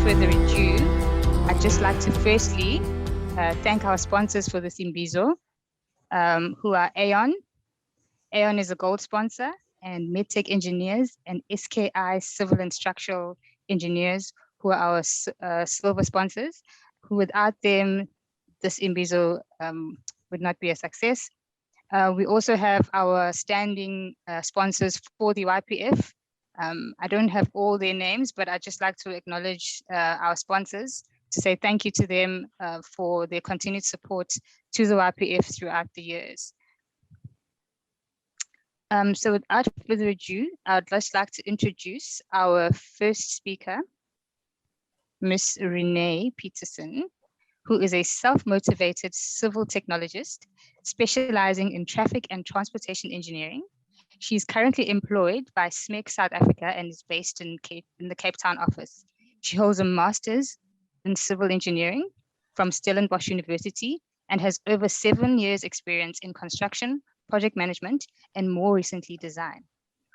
further ado, I'd just like to firstly thank our sponsors for this YPImbizo, who are Aon. Aon is a gold sponsor, and MedTech Engineers and SKI Civil and Structural Engineers, who are our silver sponsors, who without them, this YPImbizo would not be a success. We also have our standing sponsors for the YPF. I don't have all their names, but I'd just like to acknowledge our sponsors to say thank you to them for their continued support to the YPF throughout the years. So without further ado, I'd just like to introduce our first speaker, Ms. Renee Peterson, who is a self-motivated civil technologist specializing in traffic and transportation engineering. She's currently employed by SMEC South Africa and is based in the Cape Town office. She holds a master's in civil engineering from Stellenbosch University and has over 7 years experience in construction, project management, and more recently design.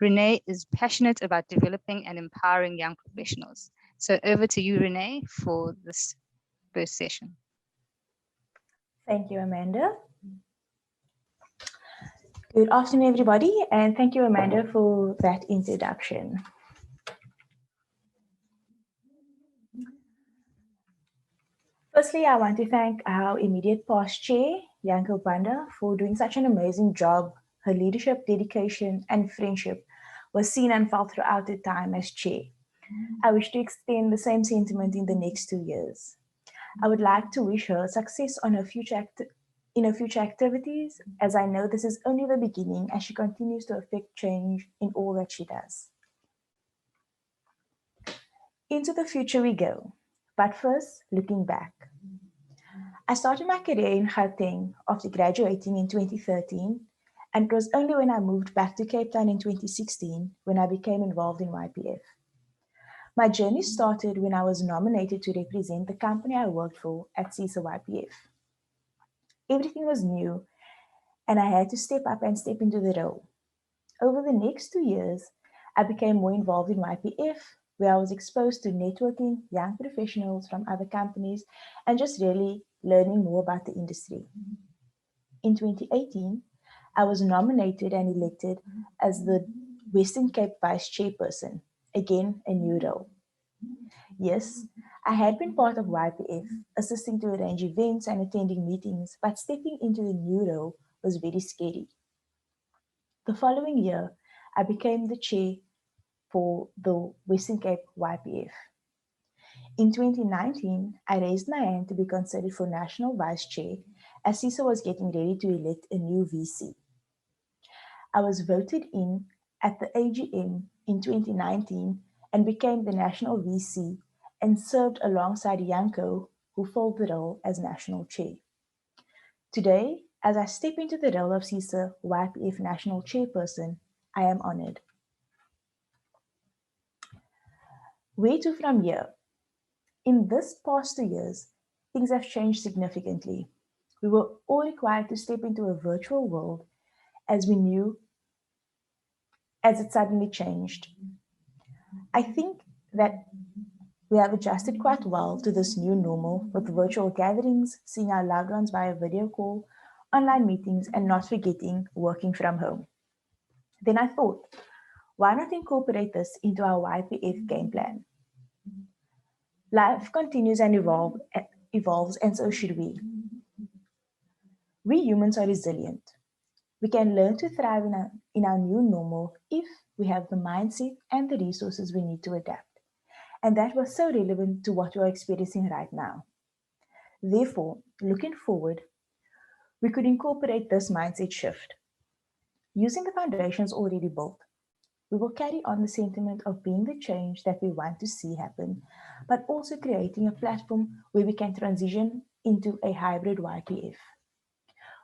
Renee is passionate about developing and empowering young professionals. So over to you, Renee, for this first session. Thank you, Amanda. Good afternoon, everybody, and thank you, Amanda, for that introduction. Firstly, I want to thank our immediate past chair, Yanko Banda, for doing such an amazing job. Her leadership, dedication, and friendship was seen and felt throughout her time as chair. I wish to extend the same sentiment in the next 2 years. I would like to wish her success on her future activities, as I know this is only the beginning as she continues to affect change in all that she does. Into the future we go, but first, looking back. I started my career in Gauteng after graduating in 2013, and it was only when I moved back to Cape Town in 2016 when I became involved in YPF. My journey started when I was nominated to represent the company I worked for at CISA YPF. Everything was new, and I had to step up and step into the role. Over the next 2 years, I became more involved in YPF, where I was exposed to networking young professionals from other companies and just really learning more about the industry. In 2018, I was nominated and elected as the Western Cape Vice Chairperson, again a new role. Yes, I had been part of YPF, assisting to arrange events and attending meetings, but stepping into the new role was very scary. The following year, I became the chair for the Western Cape YPF. In 2019, I raised my hand to be considered for National Vice Chair as CISA was getting ready to elect a new VC. I was voted in at the AGM in 2019 and became the National VC and served alongside Yanko, who filled the role as National Chair. Today, as I step into the role of CISA YPF National Chairperson, I am honored. Where to from here? In this past 2 years, things have changed significantly. We were all required to step into a virtual world as we knew as it suddenly changed. I think that we have adjusted quite well to this new normal with virtual gatherings, seeing our loved ones via video call, online meetings, and not forgetting working from home. Then I thought, why not incorporate this into our YPF game plan? Life continues and evolves, and so should we. We humans are resilient. We can learn to thrive in our new normal if we have the mindset and the resources we need to adapt. And that was so relevant to what we are experiencing right now. Therefore, looking forward, we could incorporate this mindset shift. Using the foundations already built, we will carry on the sentiment of being the change that we want to see happen, but also creating a platform where we can transition into a hybrid YPF.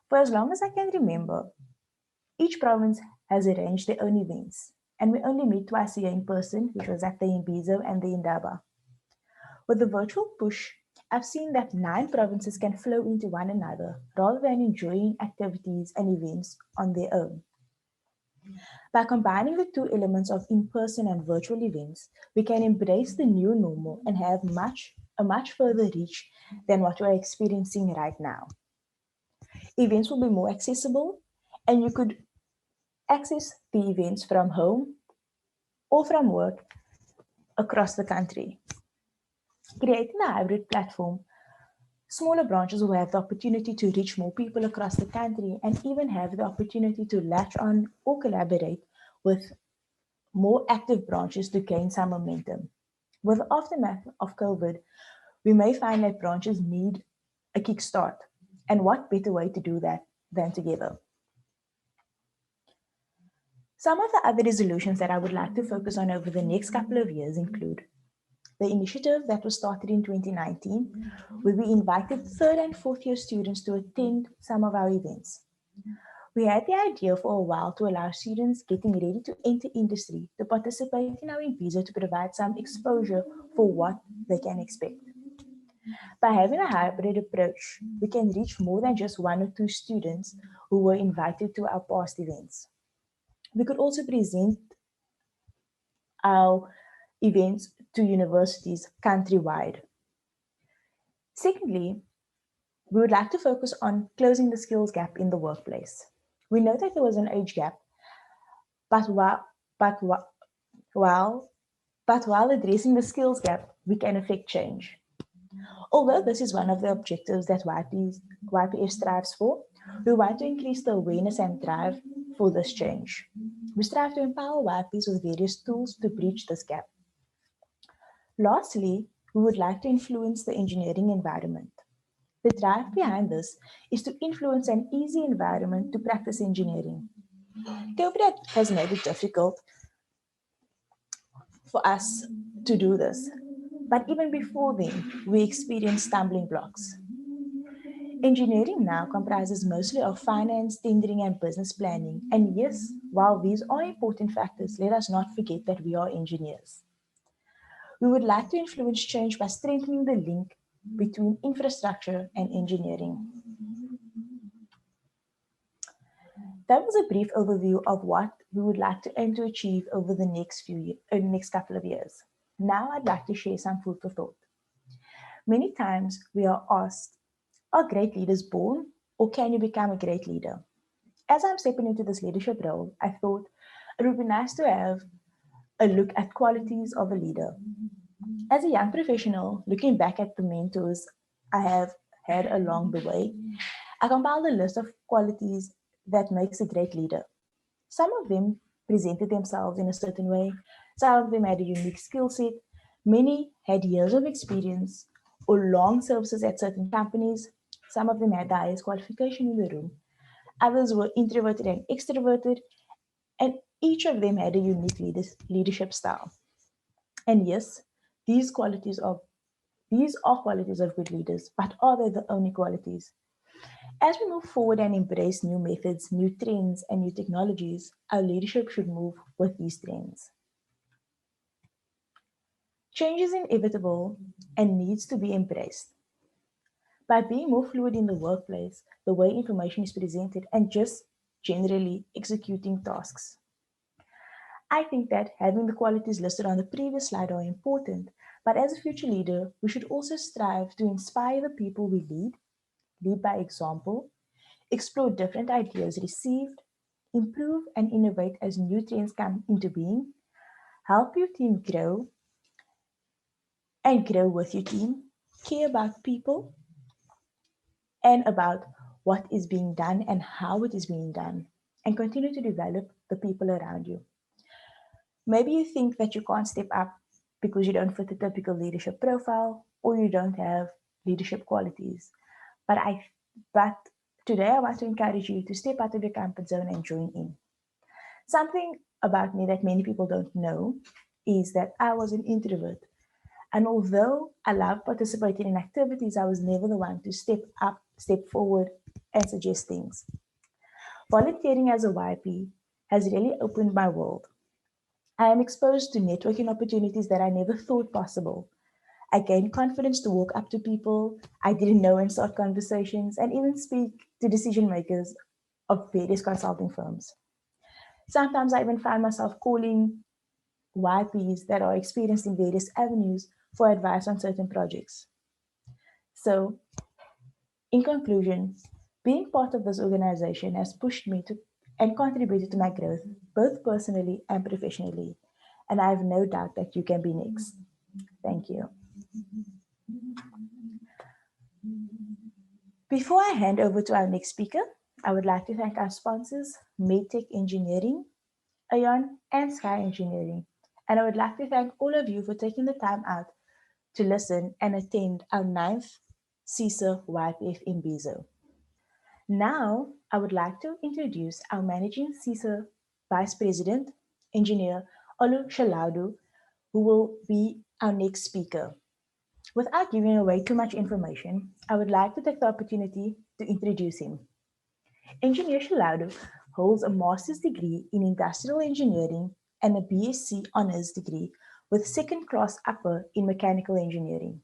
For as long as I can remember, each province has arranged their own events, and we only meet twice a year in person, which was at the YPImbizo and the Indaba. With the virtual push, I've seen that 9 provinces can flow into one another rather than enjoying activities and events on their own. By combining the two elements of in-person and virtual events, we can embrace the new normal and have a much further reach than what we're experiencing right now. Events will be more accessible, and you could access the events from home or from work across the country. Creating a hybrid platform, smaller branches will have the opportunity to reach more people across the country and even have the opportunity to latch on or collaborate with more active branches to gain some momentum. With the aftermath of COVID, we may find that branches need a kickstart. And what better way to do that than together? Some of the other resolutions that I would like to focus on over the next couple of years include the initiative that was started in 2019, where we invited third and fourth year students to attend some of our events. We had the idea for a while to allow students getting ready to enter industry to participate in our YPImbizo to provide some exposure for what they can expect. By having a hybrid approach, we can reach more than just one or two students who were invited to our past events. We could also present our events to universities countrywide. Secondly, we would like to focus on closing the skills gap in the workplace. We know that there was an age gap, but but while, while addressing the skills gap, we can affect change. Although this is one of the objectives that YPF strives for, we want to increase the awareness and drive for this change. We strive to empower YPs with various tools to bridge this gap. Lastly, we would like to influence the engineering environment. The drive behind this is to influence an easy environment to practice engineering. COVID has made it difficult for us to do this, but even before then, we experienced stumbling blocks. Engineering now comprises mostly of finance, tendering, and business planning. And yes, while these are important factors, let us not forget that we are engineers. We would like to influence change by strengthening the link between infrastructure and engineering. That was a brief overview of what we would like to aim to achieve over the next couple of years. Now I'd like to share some food for thought. Many times we are asked, are great leaders born, or can you become a great leader? As I'm stepping into this leadership role, I thought it would be nice to have a look at qualities of a leader. As a young professional, looking back at the mentors I have had along the way, I compiled a list of qualities that makes a great leader. Some of them presented themselves in a certain way, some of them had a unique skill set, many had years of experience or long services at certain companies, some of them had the highest qualification in the room, others were introverted and extroverted, and each of them had a unique leadership style. And yes, these are qualities of good leaders, but are they the only qualities? As we move forward and embrace new methods, new trends, and new technologies, our leadership should move with these trends. Change is inevitable and needs to be embraced. By being more fluid in the workplace, the way information is presented, and just generally executing tasks. I think that having the qualities listed on the previous slide are important, but as a future leader, we should also strive to inspire the people we lead by example, explore different ideas received, improve and innovate as new trends come into being, help your team grow and grow with your team, care about people and about what is being done and how it is being done, and continue to develop the people around you. Maybe you think that you can't step up because you don't fit the typical leadership profile or you don't have leadership qualities. But today I want to encourage you to step out of your comfort zone and join in. Something about me that many people don't know is that I was an introvert. And although I love participating in activities, I was never the one to step up, step forward, and suggest things. Volunteering as a YP has really opened my world. I am exposed to networking opportunities that I never thought possible. I gained confidence to walk up to people I didn't know and start conversations and even speak to decision makers of various consulting firms. Sometimes I even find myself calling YPs that are experienced in various avenues for advice on certain projects. So, in conclusion, being part of this organization has pushed me to and contributed to my growth, both personally and professionally. And I have no doubt that you can be next. Thank you. Before I hand over to our next speaker, I would like to thank our sponsors, Medtech Engineering, Aon, and Sky Engineering. And I would like to thank all of you for taking the time out to listen and attend our 9th CISA YPImbizo. Now, I would like to introduce our Managing CISA Vice President, Engineer Olu Shalaudu, who will be our next speaker. Without giving away too much information, I would like to take the opportunity to introduce him. Engineer Shalaudu holds a master's degree in industrial engineering and a BSc honors degree with second class upper in mechanical engineering.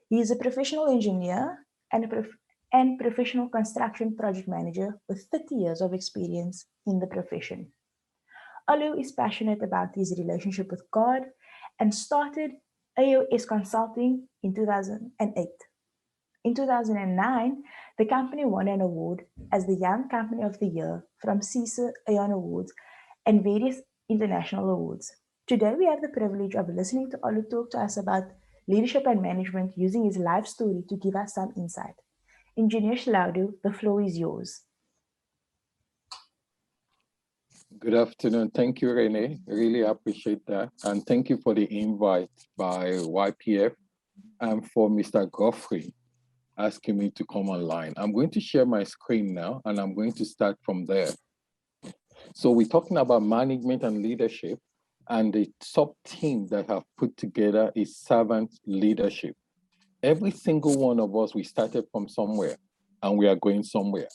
He is a professional engineer and professional construction project manager with 30 years of experience in the profession. Olu is passionate about his relationship with God and started AOS Consulting in 2008. In 2009, the company won an award as the Young Company of the Year from CISA Aon Awards and various international awards. Today, we have the privilege of listening to Olu talk to us about leadership and management using his life story to give us some insight. Engineer Shalaudu, the floor is yours. Good afternoon. Thank you, Renee. Really appreciate that. And thank you for the invite by YPF and for Mr. Godfrey asking me to come online. I'm going to share my screen now, and I'm going to start from there. So we're talking about management and leadership, and the top team that I've put together is servant leadership. Every single one of us, we started from somewhere, and we are going somewhere.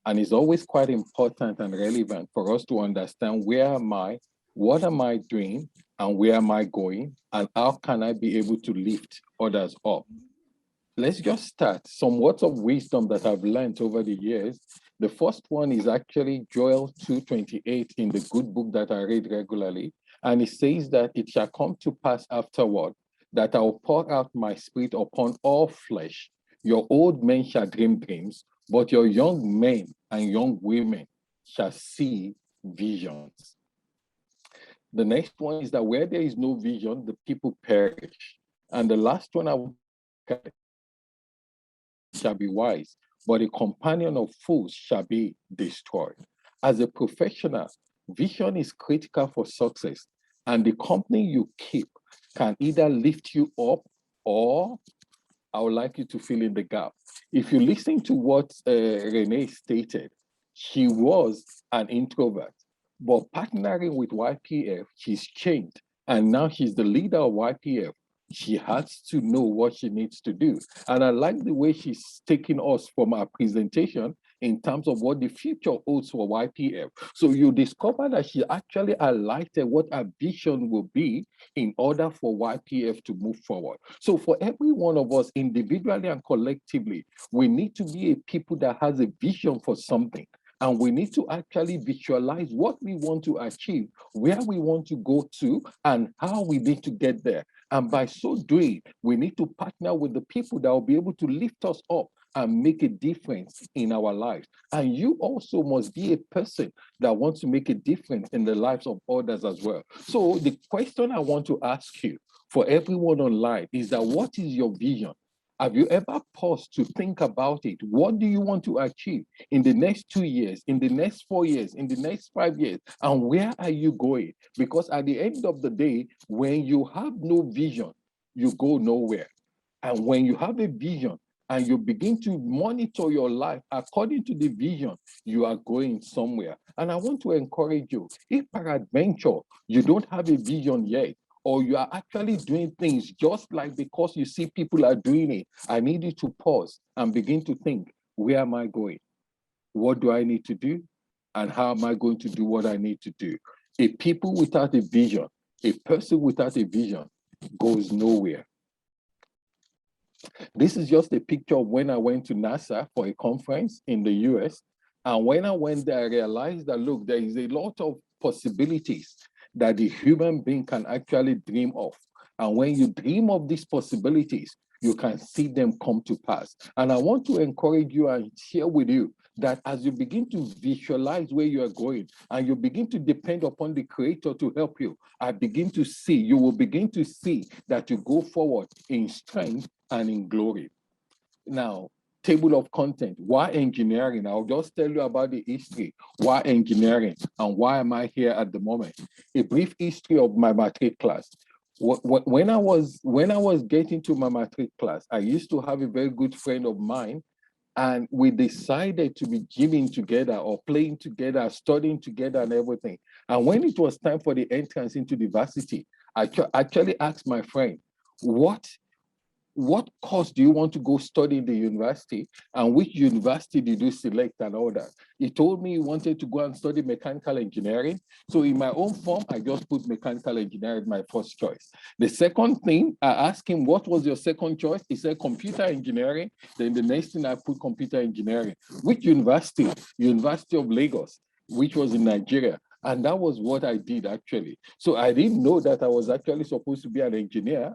And it's always quite important and relevant for us to understand where am I, what am I doing, and where am I going, and how can I be able to lift others up. Let's just start. Some words of wisdom that I've learned over the years. The first one is actually Joel 2:28 in the good book that I read regularly. And it says that it shall come to pass afterward that I will pour out my spirit upon all flesh. Your old men shall dream dreams, but your young men and young women shall see visions. The next one is that where there is no vision, the people perish. And the last one I will shall be wise, but a companion of fools shall be destroyed. As a professional, vision is critical for success, and the company you keep can either lift you up or I would like you to fill in the gap. If you listen to what Renee stated, she was an introvert, but partnering with YPF, she's changed, and now she's the leader of YPF. She has to know what she needs to do. And I like the way she's taking us from our presentation in terms of what the future holds for YPF. So you discover that she actually highlighted what her vision will be in order for YPF to move forward. So for every one of us, individually and collectively, we need to be a people that has a vision for something. And we need to actually visualize what we want to achieve, where we want to go to, and how we need to get there. And by so doing, we need to partner with the people that will be able to lift us up and make a difference in our lives. And you also must be a person that wants to make a difference in the lives of others as well. So the question I want to ask you for everyone online is that what is your vision? Have you ever paused to think about it? What do you want to achieve in the next 2 years, in the next 4 years, in the next 5 years? And where are you going? Because at the end of the day, when you have no vision, you go nowhere. And when you have a vision and you begin to monitor your life according to the vision, you are going somewhere. And I want to encourage you, if peradventure you don't have a vision yet, or you are actually doing things just like because you see people are doing it, I need you to pause and begin to think, where am I going? What do I need to do? And how am I going to do what I need to do? A people without a vision, a person without a vision goes nowhere. This is just a picture of when I went to NASA for a conference in the US. And when I went there, I realized that, look, there is a lot of possibilities that the human being can actually dream of. And when you dream of these possibilities, you can see them come to pass. And I want to encourage you and share with you that as you begin to visualize where you are going and you begin to depend upon the Creator to help you, you will begin to see that you go forward in strength and in glory. Now, table of content, why engineering? I'll just tell you about the history. Why engineering and why am I here at the moment? A brief history of my matric class. When I was getting to my matric class, I used to have a very good friend of mine, and we decided to be gymming together or playing together, studying together and everything. And when it was time for the entrance into the varsity, I actually asked my friend, what course do you want to go study in the university, and which university did you select and all that? He told me he wanted to go and study mechanical engineering. So in my own form, I just put mechanical engineering my first choice. The second thing, I asked him, what was your second choice? He said computer engineering. Then the next thing I put computer engineering. Which university? University of Lagos, which was in Nigeria. And that was what I did actually. So I didn't know that I was actually supposed to be an engineer.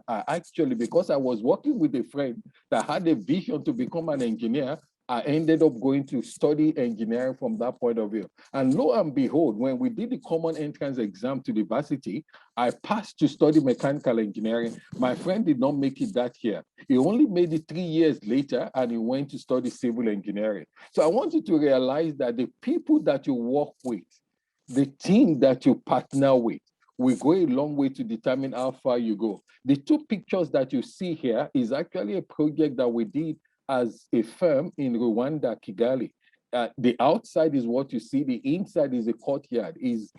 Because I was working with a friend that had a vision to become an engineer, I ended up going to study engineering from that point of view. And lo and behold, when we did the common entrance exam to the varsity, I passed to study mechanical engineering. My friend did not make it that year. He only made it 3 years later, and he went to study civil engineering. So I want you to realize that the people that you work with, the team that you partner with, will go a long way to determine how far you go. The two pictures that you see here is actually a project that we did as a firm in Rwanda, Kigali. The outside is what you see. The inside is a courtyard, is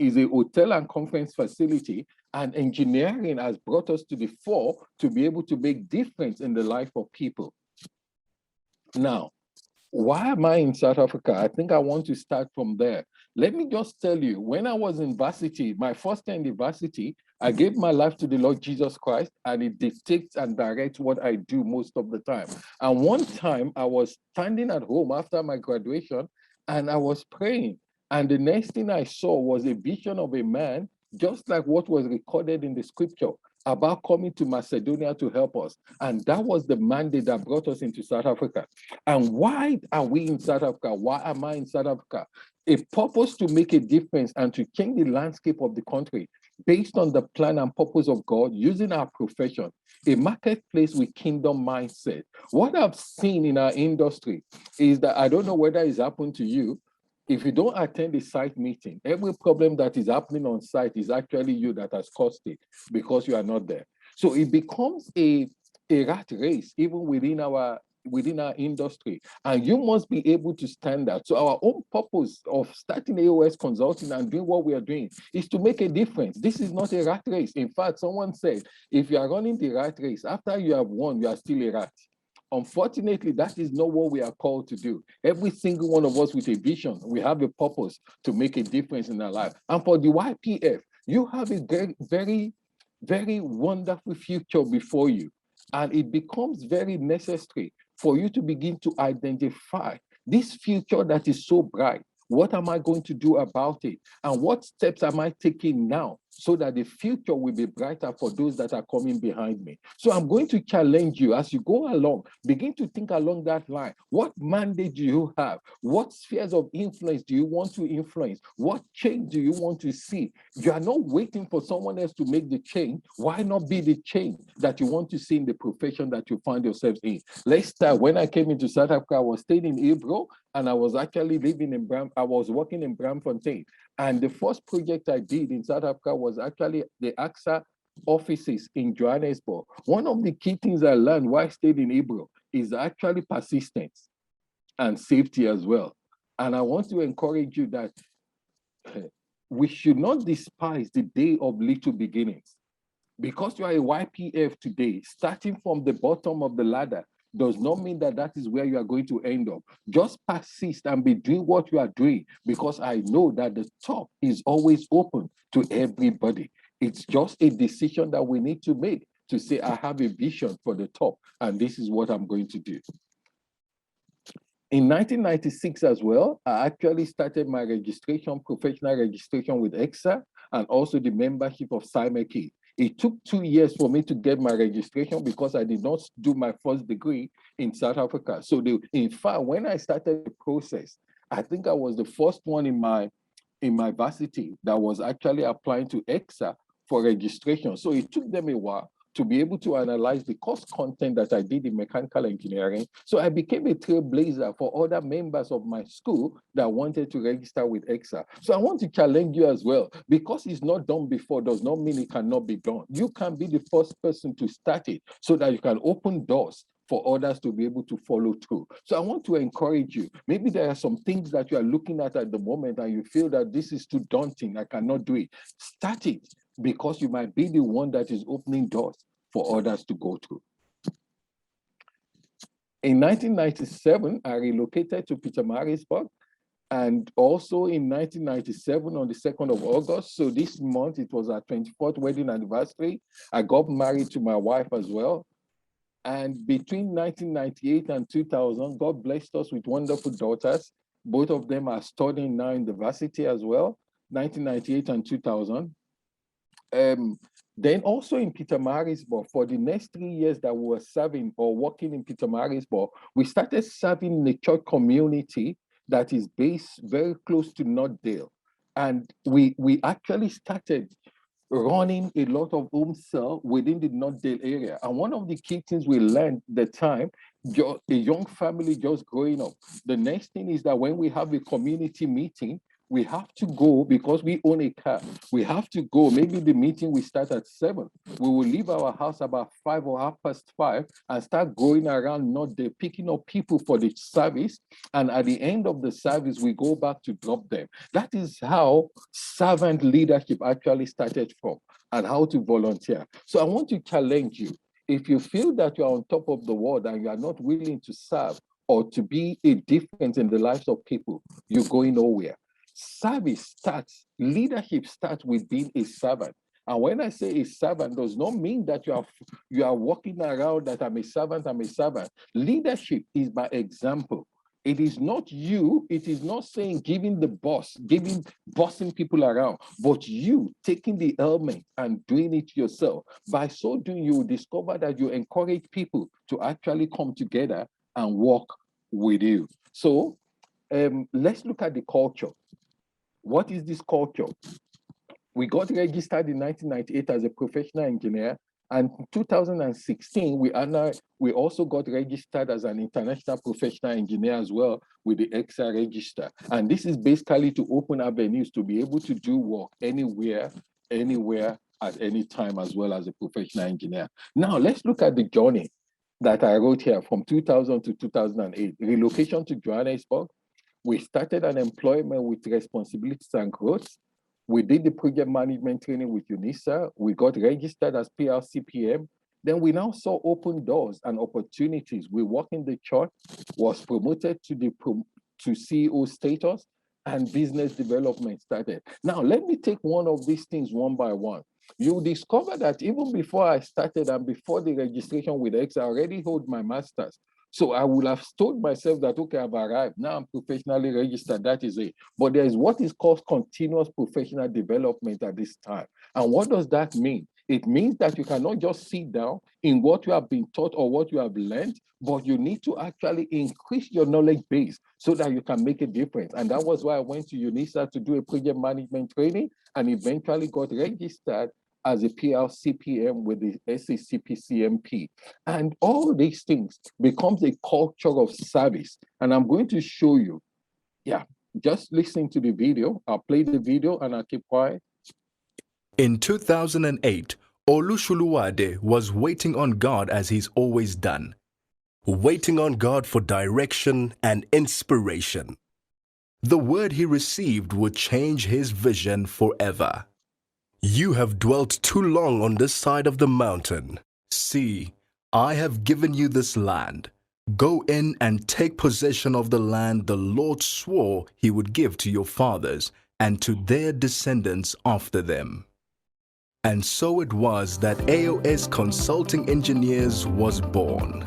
a hotel and conference facility. And engineering has brought us to the fore to be able to make difference in the life of people. Now, why am I in South Africa? I think I want to start from there. Let me just tell you, when I was in varsity, my first time in varsity, I gave my life to the Lord Jesus Christ, and it dictates and directs what I do most of the time. And one time I was standing at home after my graduation, and I was praying. And the next thing I saw was a vision of a man, just like what was recorded in the scripture, about coming to Macedonia to help us. And that was the mandate that brought us into South Africa. And why are we in South Africa? Why am I in South Africa? A purpose to make a difference and to change the landscape of the country based on the plan and purpose of God, using our profession, a marketplace with kingdom mindset. What I've seen in our industry is that, I don't know whether it's happened to you, if you don't attend a site meeting, every problem that is happening on site is actually you that has caused it because you are not there. So it becomes a rat race even within our industry, and you must be able to stand out. So our own purpose of starting AOS Consulting and doing what we are doing is to make a difference. This is not a rat race. In fact, someone said, if you are running the rat race, after you have won, you are still a rat. Unfortunately, that is not what we are called to do. Every single one of us with a vision, we have a purpose to make a difference in our life. And for the YPF, you have a very, very, very wonderful future before you. And it becomes very necessary for you to begin to identify this future that is so bright. What am I going to do about it? And what steps am I taking now so that the future will be brighter for those that are coming behind me? So I'm going to challenge you as you go along, begin to think along that line. What mandate do you have? What spheres of influence do you want to influence? What change do you want to see? You are not waiting for someone else to make the change. Why not be the change that you want to see in the profession that you find yourselves in? Let's start. When I came into South Africa, I was staying in Hebrew, and I was actually living in I was working in Braamfontein. And the first project I did in South Africa was actually the AXA offices in Johannesburg. One of the key things I learned while I stayed in Hebrew is actually persistence and safety as well. And I want to encourage you that we should not despise the day of little beginnings. Because you are a YPF today, starting from the bottom of the ladder, does not mean that that is where you are going to end up. Just persist and be doing what you are doing, because I know that the top is always open to everybody. It's just a decision that we need to make to say, I have a vision for the top, and this is what I'm going to do. In 1996 as well, I actually started my registration, professional registration with EXA, and also the membership of SIMEKI. It took 2 years for me to get my registration because I did not do my first degree in South Africa. So in fact, when I started the process, I think I was the first one in my varsity that was actually applying to EXA for registration. So it took them a while to be able to analyze the course content that I did in mechanical engineering. So I became a trailblazer for other members of my school that wanted to register with EXA. So I want to challenge you as well. Because it's not done before does not mean it cannot be done. You can be the first person to start it so that you can open doors for others to be able to follow through. So I want to encourage you. Maybe there are some things that you are looking at the moment and you feel that this is too daunting, I cannot do it. Start it, because you might be the one that is opening doors for others to go through. In 1997, I relocated to Pietermaritzburg. And also in 1997, on the 2nd of August, so this month, it was our 24th wedding anniversary. I got married to my wife as well. And between 1998 and 2000, God blessed us with wonderful daughters. Both of them are studying now in the varsity as well, 1998 and 2000. Then also in Pietermaritzburg, for the next 3 years that we were serving or working in Pietermaritzburg, we started serving in a church community that is based very close to Northdale. And we actually started running a lot of home cell within the Northdale area. And one of the key things we learned at the time, a young family just growing up, the next thing is that when we have a community meeting, we have to go, because we own a car. We have to go. Maybe the meeting will start at 7. We will leave our house about 5 or 5:30 and start going around Northdale, picking up people for the service. And at the end of the service, we go back to drop them. That is how servant leadership actually started from, and how to volunteer. So I want to challenge you. If you feel that you are on top of the world and you are not willing to serve or to be a difference in the lives of people, you're going nowhere. Service starts, leadership starts with being a servant. And when I say a servant, does not mean that you are walking around that I'm a servant, I'm a servant. Leadership is by example. It is not you, it is not saying giving bossing people around, but you taking the element and doing it yourself. By so doing, you will discover that you encourage people to actually come together and work with you. So let's look at the culture. What is this culture? We got registered in 1998 as a professional engineer, and in 2016, we also got registered as an international professional engineer as well with the EXA register. And this is basically to open avenues to be able to do work anywhere, at any time, as well as a professional engineer. Now, let's look at the journey that I wrote here from 2000 to 2008. Relocation to Johannesburg. We started an employment with responsibilities and growth. We did the project management training with UNISA. We got registered as PLCPM. Then we now saw open doors and opportunities. We worked in the church, was promoted to CEO status, and business development started. Now, let me take one of these things one by one. You discover that even before I started and before the registration with X, I already hold my master's. So I would have told myself that, okay, I've arrived. Now I'm professionally registered, that is it. But there is what is called continuous professional development at this time. And what does that mean? It means that you cannot just sit down in what you have been taught or what you have learned, but you need to actually increase your knowledge base so that you can make a difference. And that was why I went to UNISA to do a project management training and eventually got registered as a PLCPM with the SACPCMP. And all these things becomes a culture of service. And I'm going to show you, just listen to the video. I'll play the video and I'll keep quiet. In 2008, Olushuluwade was waiting on God as he's always done. Waiting on God for direction and inspiration. The word he received would change his vision forever. You have dwelt too long on this side of the mountain. See, I have given you this land. Go in and take possession of the land the Lord swore he would give to your fathers and to their descendants after them. And so it was that AOS Consulting Engineers was born.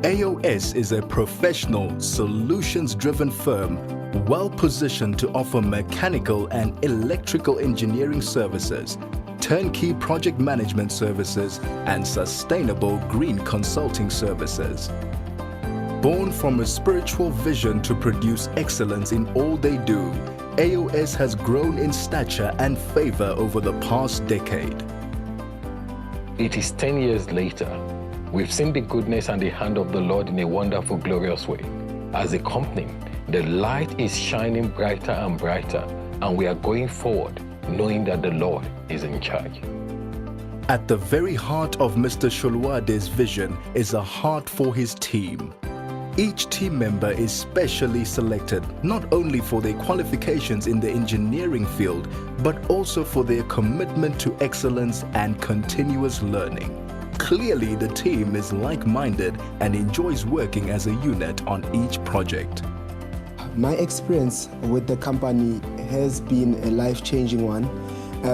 AOS is a professional, solutions-driven firm well-positioned to offer mechanical and electrical engineering services, turnkey project management services, and sustainable green consulting services. Born from a spiritual vision to produce excellence in all they do, AOS has grown in stature and favor over the past decade. It is 10 years later. We've seen the goodness and the hand of the Lord in a wonderful, glorious way. As a company, the light is shining brighter and brighter, and we are going forward knowing that the Lord is in charge. At the very heart of Mr. Sholuwade's vision is a heart for his team. Each team member is specially selected not only for their qualifications in the engineering field, but also for their commitment to excellence and continuous learning. Clearly, the team is like-minded and enjoys working as a unit on each project. My experience with the company has been a life-changing one.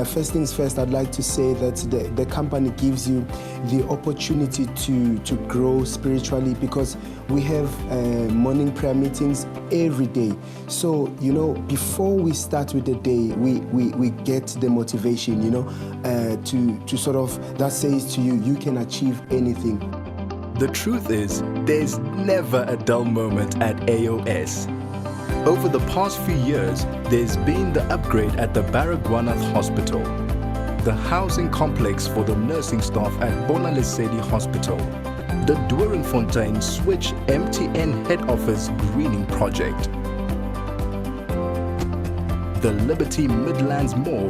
First things first, I'd like to say that the company gives you the opportunity to grow spiritually, because we have morning prayer meetings every day. So, you know, before we start with the day, we get the motivation, you know, to sort of, that says to you, you can achieve anything. The truth is, there's never a dull moment at AOS. Over the past few years, there's been the upgrade at the Baragwanath Hospital, the housing complex for the nursing staff at Bonalesedi Hospital, the Doringfontein Switch MTN head office greening project, the Liberty Midlands Mall,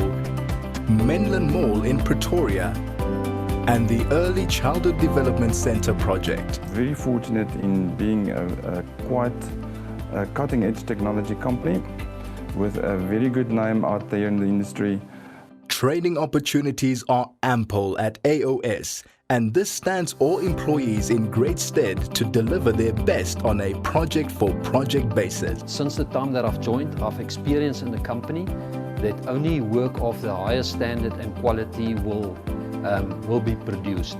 Menlyn Mall in Pretoria, and the Early Childhood Development Center project. Very fortunate in being a quite cutting-edge technology company with a very good name out there in the industry. Training opportunities are ample at AOS, and this stands all employees in great stead to deliver their best on a project-for-project basis. Since the time that I've joined, I've experienced in the company that only work of the highest standard and quality will be produced.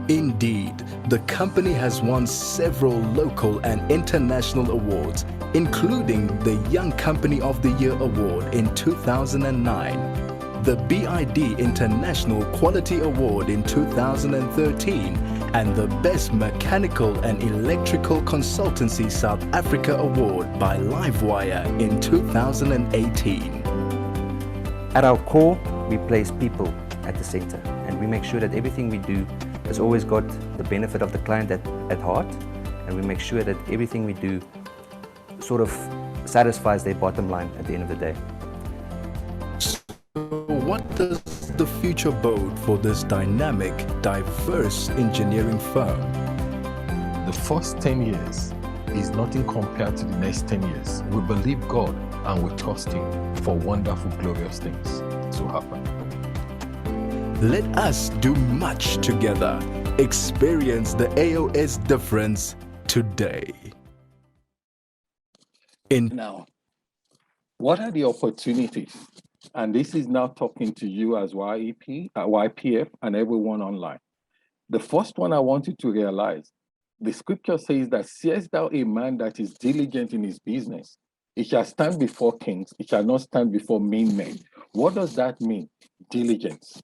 Indeed, the company has won several local and international awards, including the Young Company of the Year Award in 2009, the BID International Quality Award in 2013, and the Best Mechanical and Electrical Consultancy South Africa Award by Livewire in 2018. At our core, we place people at the center, and we make sure that everything we do has always got the benefit of the client at heart, and we make sure that everything we do sort of satisfies their bottom line at the end of the day. So what does the future bode for this dynamic, diverse engineering firm? The first 10 years is nothing compared to the next 10 years. We believe God and we trust Him for wonderful, glorious things to happen. Let us do much together. Experience the AOS difference today. Now, what are the opportunities? And this is now talking to you as YPF and everyone online. The first one I want you to realize, the scripture says that seest thou a man that is diligent in his business, he shall stand before kings, he shall not stand before mean men. What does that mean? Diligence.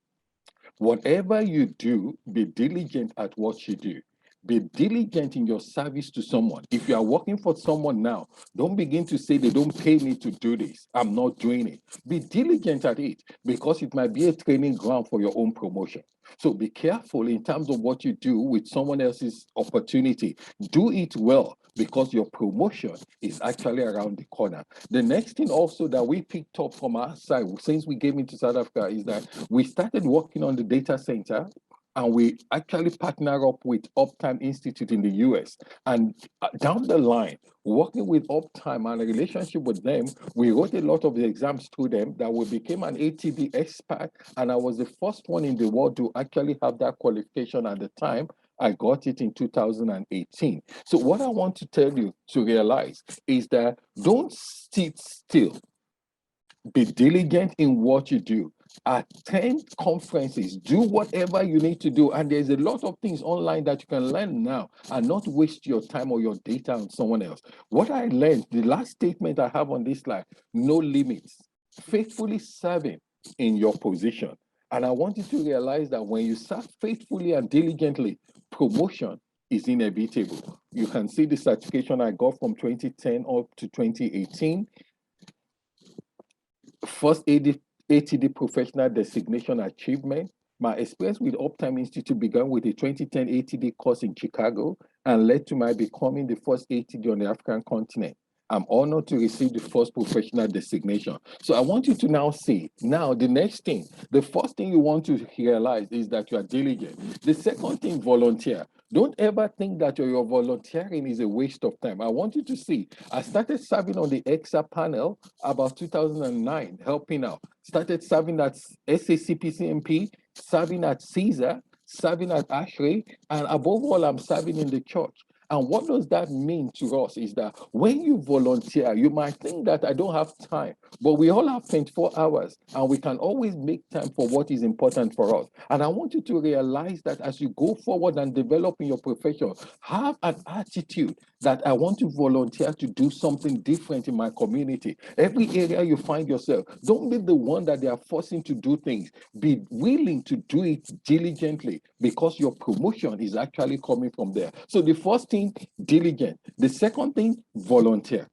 Whatever you do, be diligent at what you do. Be diligent in your service to someone. If you are working for someone now, don't begin to say they don't pay me to do this. I'm not doing it. Be diligent at it, because it might be a training ground for your own promotion. So be careful in terms of what you do with someone else's opportunity. Do it well, because your promotion is actually around the corner. The next thing also that we picked up from our side, since we came into South Africa, is that we started working on the data center, and we actually partner up with Uptime Institute in the US. And down the line, working with Uptime and a relationship with them, we wrote a lot of the exams through them that we became an ATD expert. And I was the first one in the world to actually have that qualification at the time. I got it in 2018. So what I want to tell you to realize is that don't sit still. Be diligent in what you do. attend conferences, do whatever you need to do. And there's a lot of things online that you can learn now and not waste your time or your data on someone else. What I learned, the last statement I have on this slide, no limits, faithfully serving in your position. And I want you to realize that when you serve faithfully and diligently, promotion is inevitable. You can see the certification I got from 2010 up to 2018. First ATD professional designation achievement. My experience with Uptime Institute began with a 2010 ATD course in Chicago and led to my becoming the first ATD on the African continent. I'm honored to receive the first professional designation. So I want you to now see, now the next thing, the first thing you want to realize is that you are diligent. The second thing, volunteer. Don't ever think that your volunteering is a waste of time. I want you to see, I started serving on the EXA panel about 2009, helping out. Started serving at SACPCMP, serving at Caesar, serving at ASHRAE, and above all, I'm serving in the church. And what does that mean to us is that when you volunteer, you might think that I don't have time, but we all have 24 hours and we can always make time for what is important for us. And I want you to realize that as you go forward and develop in your profession, have an attitude that I want to volunteer to do something different in my community. Every area you find yourself, don't be the one that they are forcing to do things. Be willing to do it diligently because your promotion is actually coming from there. So the first thing, diligent. The second thing, volunteer.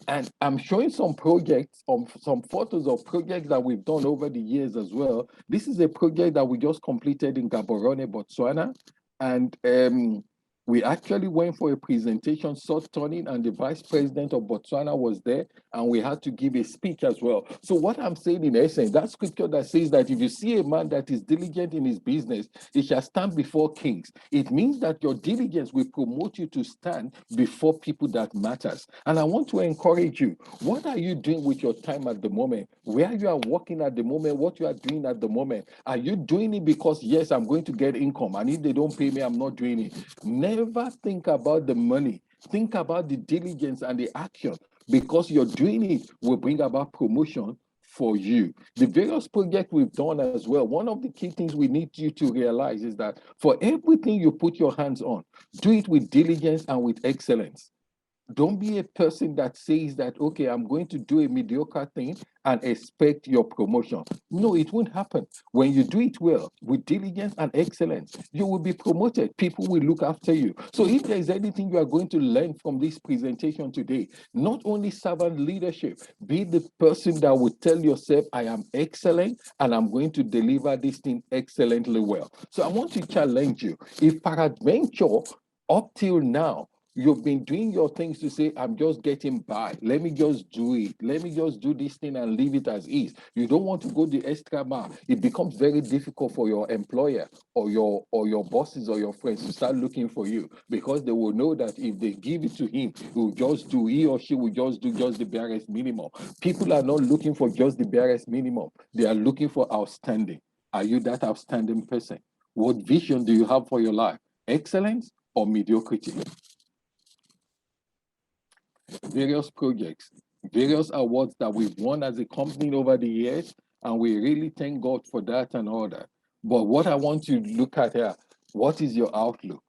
And I'm showing some projects, some photos of projects that we've done over the years as well. This is a project that we just completed in Gaborone, Botswana. And we actually went for a presentation, South Turning, and the vice president of Botswana was there, and we had to give a speech as well. So what I'm saying in essence, that scripture that says that if you see a man that is diligent in his business, he shall stand before kings. It means that your diligence will promote you to stand before people that matters. And I want to encourage you, what are you doing with your time at the moment? Where you are working at the moment, what you are doing at the moment? Are you doing it because, yes, I'm going to get income, and if they don't pay me, I'm not doing it? Never think about the money. Think about the diligence and the action, because you're doing it will bring about promotion for you. The various projects we've done as well, one of the key things we need you to realize is that for everything you put your hands on, do it with diligence and with excellence. Don't be a person that says that, okay, I'm going to do a mediocre thing and expect your promotion. No, it won't happen. When you do it well, with diligence and excellence, you will be promoted. People will look after you. So if there's anything you are going to learn from this presentation today, not only servant leadership, be the person that will tell yourself, I am excellent and I'm going to deliver this thing excellently well. So I want to challenge you. If peradventure, up till now, you've been doing your things to say, I'm just getting by. Let me just do it. Let me just do this thing and leave it as is. You don't want to go the extra mile. It becomes very difficult for your employer or your bosses or your friends to start looking for you, because they will know that if they give it to him, he or she will just do just the barest minimum. People are not looking for just the barest minimum. They are looking for outstanding. Are you that outstanding person? What vision do you have for your life? Excellence or mediocrity? Various projects, various awards that we've won as a company over the years, and we really thank God for that and all that. But what I want you to look at here, what is your outlook?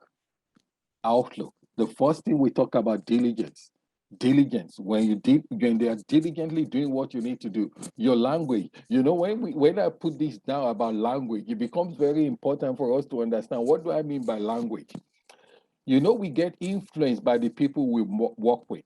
Outlook. The first thing we talk about, diligence. Diligence. When they are diligently doing what you need to do. Your language. You know, when I put this down about language, it becomes very important for us to understand, what do I mean by language? You know, we get influenced by the people we work with,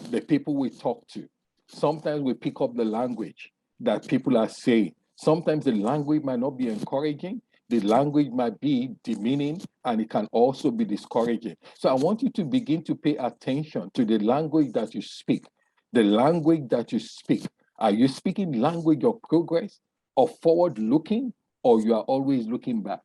the people we talk to. Sometimes we pick up the language that people are saying. Sometimes the language might not be encouraging. The language might be demeaning, and it can also be discouraging. So I want you to begin to pay attention to the language that you speak. The language that you speak. Are you speaking language of progress, or forward looking, or you are always looking back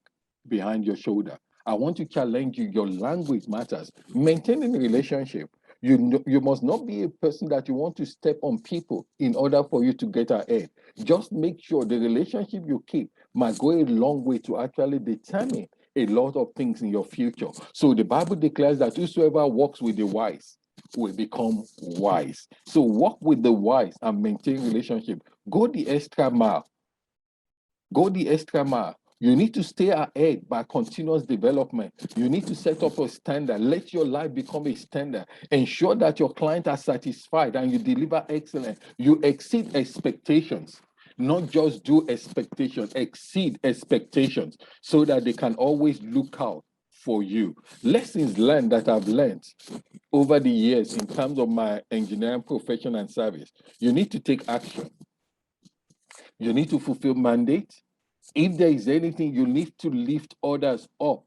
behind your shoulder? I want to challenge you. Your language matters. Maintaining a relationship. You must not be a person that you want to step on people in order for you to get ahead. Just make sure the relationship you keep might go a long way to actually determine a lot of things in your future. So the Bible declares that whosoever walks with the wise will become wise. So work with the wise and maintain relationship. Go the extra mile. Go the extra mile. You need to stay ahead by continuous development. You need to set up a standard. Let your life become a standard. Ensure that your clients are satisfied and you deliver excellence. You exceed expectations. Not just do expectations, exceed expectations so that they can always look out for you. Lessons learned that I've learned over the years in terms of my engineering profession and service. You need to take action. You need to fulfill mandate. If there is anything, you need to lift others up.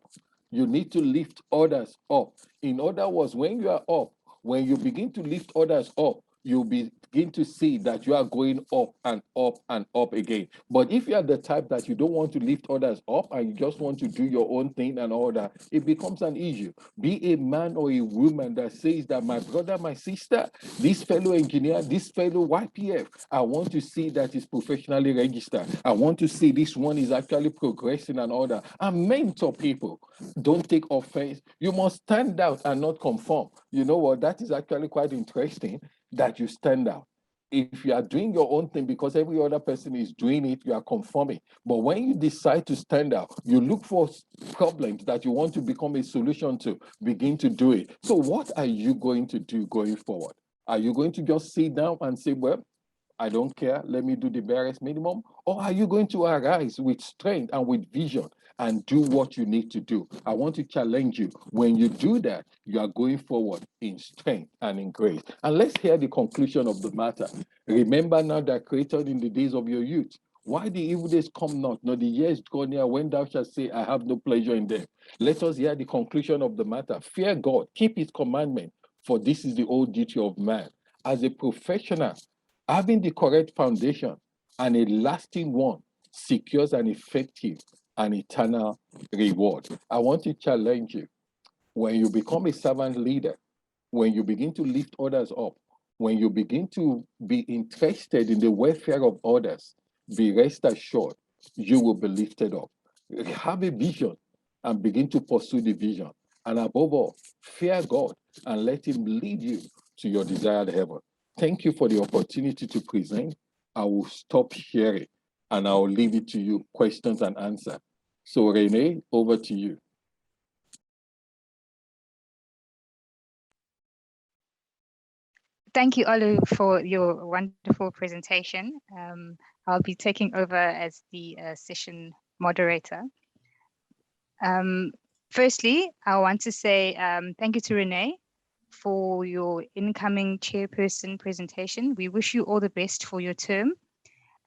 You need to lift others up. In other words, when you are up, when you begin to lift others up, you begin to see that you are going up and up and up again. But if you are the type that you don't want to lift others up and you just want to do your own thing and all that, it becomes an issue. Be a man or a woman that says that my brother, my sister, this fellow engineer, this fellow YPF, I want to see that is professionally registered. I want to see this one is actually progressing and all that. And mentor people. Don't take offense. You must stand out and not conform. You know what? That is actually quite interesting that you stand out. If you are doing your own thing because every other person is doing it, you are conforming. But when you decide to stand out, you look for problems that you want to become a solution to, begin to do it. So what are you going to do going forward? Are you going to just sit down and say, well, I don't care, let me do the barest minimum? Or are you going to arise with strength and with vision and do what you need to do? I want to challenge you. When you do that, you are going forward in strength and in grace. And let's hear the conclusion of the matter. Remember now that created in the days of your youth. Why the evil days come not, nor the years draw near when thou shalt say, I have no pleasure in them. Let us hear the conclusion of the matter. Fear God, keep his commandment, for this is the whole duty of man. As a professional, having the correct foundation and a lasting one secures an effective and eternal reward. I want to challenge you. When you become a servant leader, when you begin to lift others up, when you begin to be interested in the welfare of others, be rest assured, you will be lifted up. Have a vision and begin to pursue the vision. And above all, fear God and let him lead you to your desired heaven. Thank you for the opportunity to present. I will stop sharing and I will leave it to you, questions and answers. So Renee, over to you. Thank you, Olu, for your wonderful presentation. I'll be taking over as the session moderator. Firstly, I want to say thank you to Renee for your incoming chairperson presentation. We wish you all the best for your term.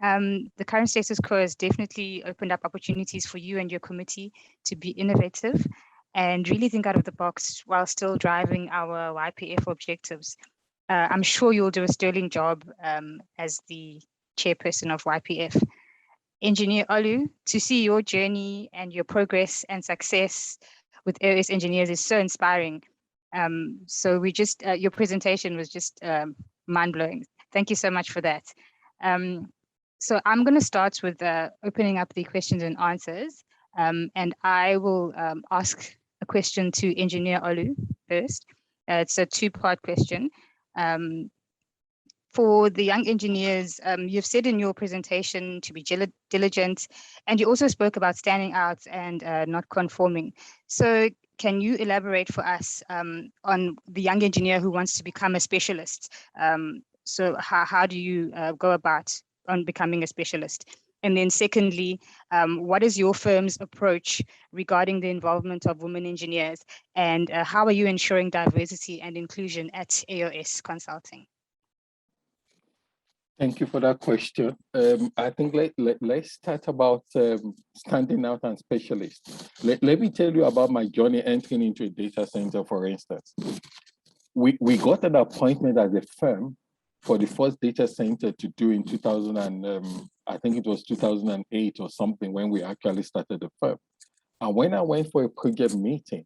The current status quo has definitely opened up opportunities for you and your committee to be innovative and really think out of the box while still driving our YPF objectives. I'm sure you'll do a sterling job as the chairperson of YPF. Engineer Olu, to see your journey and your progress and success with AOS engineers is so inspiring. So we just, your presentation was just mind-blowing. Thank you so much for that. So I'm going to start with opening up the questions and answers. And I will ask a question to Engineer Olu first. It's a two-part question. For the young engineers, you've said in your presentation to be diligent, and you also spoke about standing out and not conforming. So can you elaborate for us on the young engineer who wants to become a specialist? So how do you go about on becoming a specialist? And then secondly, what is your firm's approach regarding the involvement of women engineers? And how are you ensuring diversity and inclusion at AOS Consulting? Thank you for that question. I think let's start about standing out and specialists. Let me tell you about my journey entering into a data center, for instance. We got an appointment as a firm for the first data center to do in 2000 and I think it was 2008 or something when we actually started the firm. And when I went for a project meeting,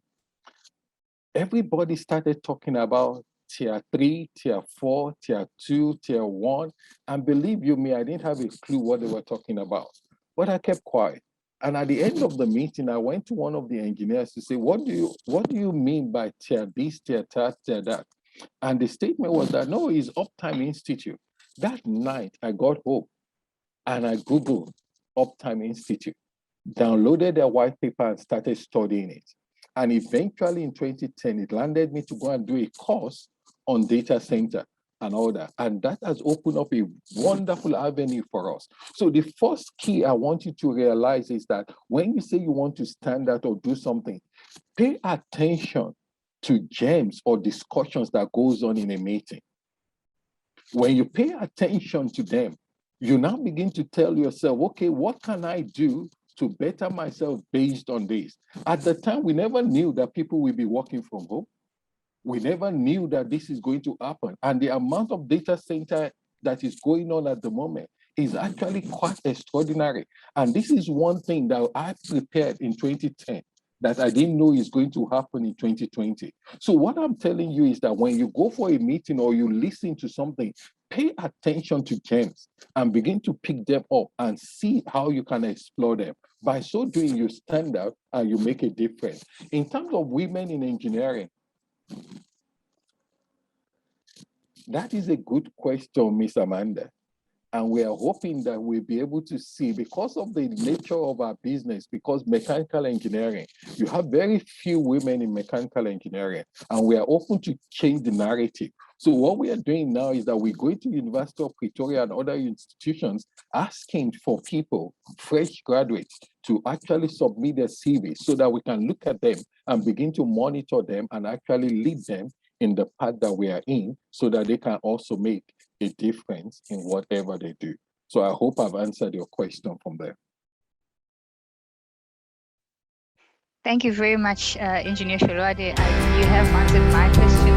everybody started talking about tier 3, tier 4, tier 2, tier 1. And believe you me, I didn't have a clue what they were talking about, but I kept quiet. And at the end of the meeting, I went to one of the engineers to say, what do you mean by tier this, tier that, tier that? And the statement was that, no, it's Uptime Institute. That night, I got home and I Googled Uptime Institute, downloaded their white paper and started studying it. And eventually in 2010, it landed me to go and do a course on data center and all that. And that has opened up a wonderful avenue for us. So the first key I want you to realize is that when you say you want to stand out or do something, pay attention to gems or discussions that goes on in a meeting. When you pay attention to them, you now begin to tell yourself, okay, what can I do to better myself based on this? At the time, we never knew that people will be working from home. We never knew that this is going to happen. And the amount of data center that is going on at the moment is actually quite extraordinary. And this is one thing that I prepared in 2010 that I didn't know is going to happen in 2020. So what I'm telling you is that when you go for a meeting or you listen to something, pay attention to gems and begin to pick them up and see how you can explore them. By so doing, you stand out and you make a difference. In terms of women in engineering, that is a good question, Miss Amanda. And we are hoping that we'll be able to see, because of the nature of our business, because mechanical engineering, you have very few women in mechanical engineering, and we are open to change the narrative. So what we are doing now is that we're going to University of Pretoria and other institutions asking for people, fresh graduates, to actually submit their CV so that we can look at them and begin to monitor them and actually lead them in the path that we are in so that they can also make a difference in whatever they do. So I hope I've answered your question from there. Thank you very much, Engineer Sholwade. You have answered my question.